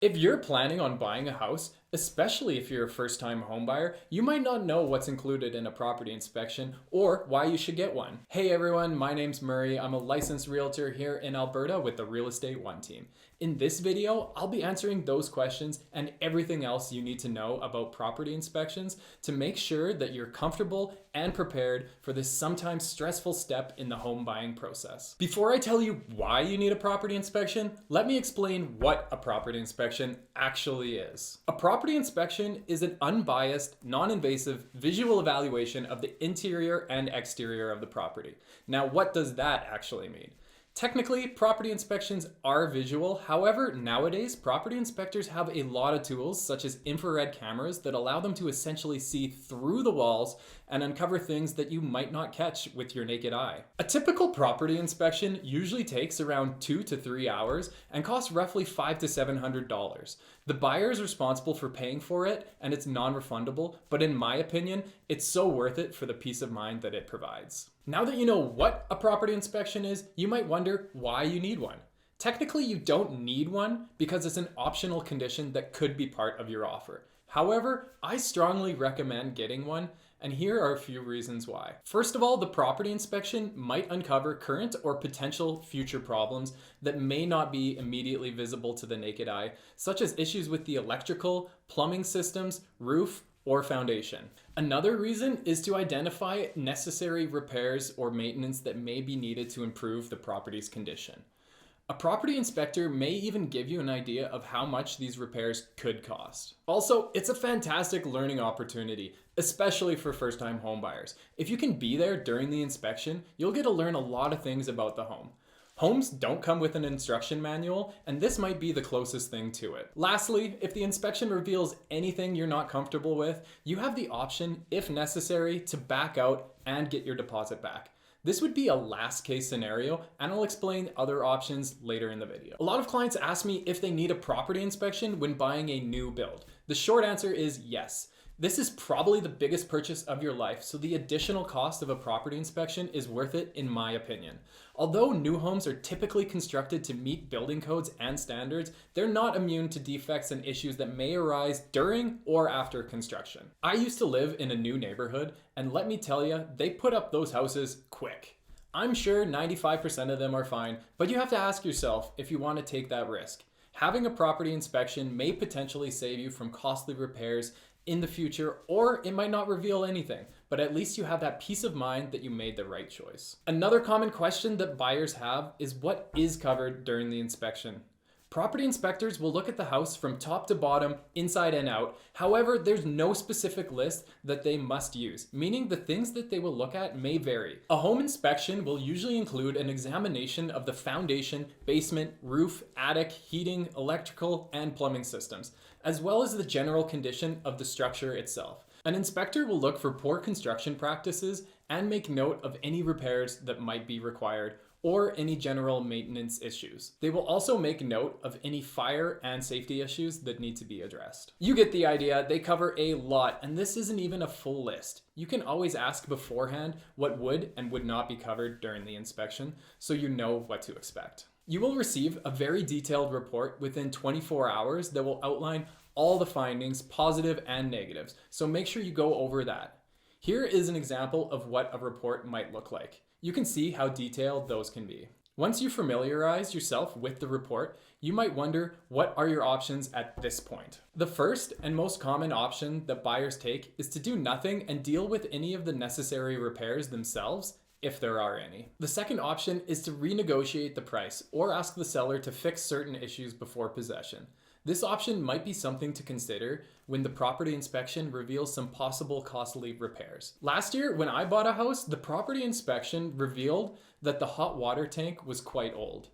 If you're planning on buying a house, especially if you're a first-time homebuyer, you might not know what's included in a property inspection or why you should get one. Hey everyone, my name's Murray. I'm a licensed realtor here in Alberta with the Real Estate One team. In this video, I'll be answering those questions and everything else you need to know about property inspections to make sure that you're comfortable and prepared for this sometimes stressful step in the home buying process. Before I tell you why you need a property inspection, let me explain what a property inspection actually is. A property inspection is an unbiased, non-invasive visual evaluation of the interior and exterior of the property. Now, what does that actually mean? Technically, property inspections are visual. However, nowadays, property inspectors have a lot of tools, such as infrared cameras, that allow them to essentially see through the walls and uncover things that you might not catch with your naked eye. A typical property inspection usually takes around 2 to 3 hours and costs roughly $500 to $700. The buyer is responsible for paying for it, and it's non-refundable, but in my opinion, it's so worth it for the peace of mind that it provides. Now that you know what a property inspection is, you might wonder why you need one. Technically, you don't need one because it's an optional condition that could be part of your offer. However, I strongly recommend getting one, and here are a few reasons why. First of all, the property inspection might uncover current or potential future problems that may not be immediately visible to the naked eye, such as issues with the electrical, plumbing systems, roof, or foundation. Another reason is to identify necessary repairs or maintenance that may be needed to improve the property's condition. A property inspector may even give you an idea of how much these repairs could cost. Also, it's a fantastic learning opportunity, especially for first-time homebuyers. If you can be there during the inspection, you'll get to learn a lot of things about the home. Homes don't come with an instruction manual, and this might be the closest thing to it. Lastly, if the inspection reveals anything you're not comfortable with, you have the option, if necessary, to back out and get your deposit back. This would be a last case scenario, and I'll explain other options later in the video. A lot of clients ask me if they need a property inspection when buying a new build. The short answer is yes. This is probably the biggest purchase of your life, so the additional cost of a property inspection is worth it in my opinion. Although new homes are typically constructed to meet building codes and standards, they're not immune to defects and issues that may arise during or after construction. I used to live in a new neighborhood, and let me tell you, they put up those houses quick. I'm sure 95% of them are fine, but you have to ask yourself if you want to take that risk. Having a property inspection may potentially save you from costly repairs in the future, or it might not reveal anything, but at least you have that peace of mind that you made the right choice. Another common question that buyers have is what is covered during the inspection. Property inspectors will look at the house from top to bottom, inside and out. However, there's no specific list that they must use, meaning the things that they will look at may vary. A home inspection will usually include an examination of the foundation, basement, roof, attic, heating, electrical, and plumbing systems, as well as the general condition of the structure itself. An inspector will look for poor construction practices and make note of any repairs that might be required or any general maintenance issues. They will also make note of any fire and safety issues that need to be addressed. You get the idea, they cover a lot, and this isn't even a full list. You can always ask beforehand what would and would not be covered during the inspection, so you know what to expect. You will receive a very detailed report within 24 hours that will outline all the findings, positive and negatives, so make sure you go over that. Here is an example of what a report might look like. You can see how detailed those can be. Once you familiarize yourself with the report, you might wonder what are your options at this point. The first and most common option that buyers take is to do nothing and deal with any of the necessary repairs themselves, if there are any. The second option is to renegotiate the price or ask the seller to fix certain issues before possession. This option might be something to consider when the property inspection reveals some possible costly repairs. Last year, when I bought a house, the property inspection revealed that the hot water tank was quite old.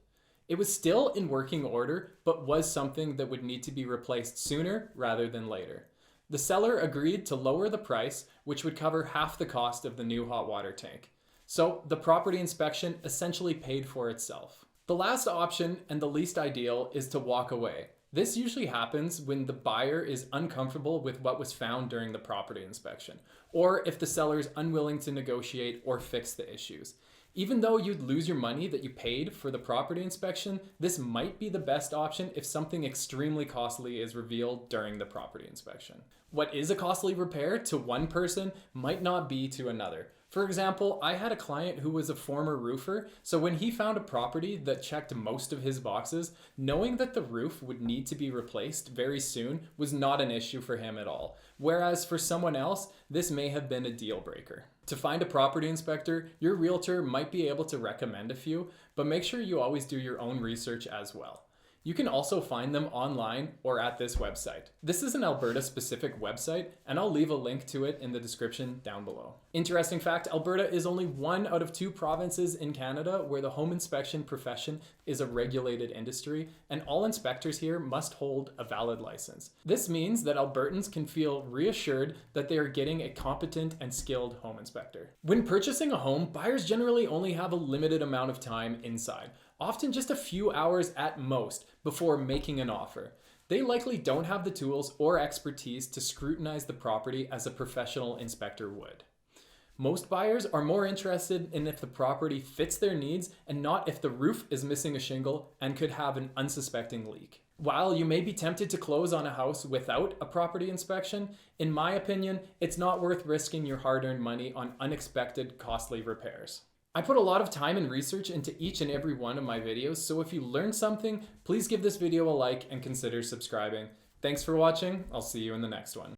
It was still in working order, but was something that would need to be replaced sooner rather than later. The seller agreed to lower the price, which would cover half the cost of the new hot water tank. So the property inspection essentially paid for itself. The last option, and the least ideal, is to walk away. This usually happens when the buyer is uncomfortable with what was found during the property inspection, or if the seller is unwilling to negotiate or fix the issues. Even though you'd lose your money that you paid for the property inspection, this might be the best option if something extremely costly is revealed during the property inspection. What is a costly repair to one person might not be to another. For example, I had a client who was a former roofer, so when he found a property that checked most of his boxes, knowing that the roof would need to be replaced very soon was not an issue for him at all. Whereas for someone else, this may have been a deal breaker. To find a property inspector, your realtor might be able to recommend a few, but make sure you always do your own research as well. You can also find them online or at this website. This is an Alberta specific website, and I'll leave a link to it in the description down below. Interesting fact, Alberta is only one out of 2 provinces in Canada where the home inspection profession is a regulated industry, and all inspectors here must hold a valid license. This means that Albertans can feel reassured that they are getting a competent and skilled home inspector. When purchasing a home, buyers generally only have a limited amount of time inside, often just a few hours at most, before making an offer. They likely don't have the tools or expertise to scrutinize the property as a professional inspector would. Most buyers are more interested in if the property fits their needs and not if the roof is missing a shingle and could have an unsuspecting leak. While you may be tempted to close on a house without a property inspection, in my opinion, it's not worth risking your hard-earned money on unexpected, costly repairs. I put a lot of time and research into each and every one of my videos, so if you learned something, please give this video a like and consider subscribing. Thanks for watching. I'll see you in the next one.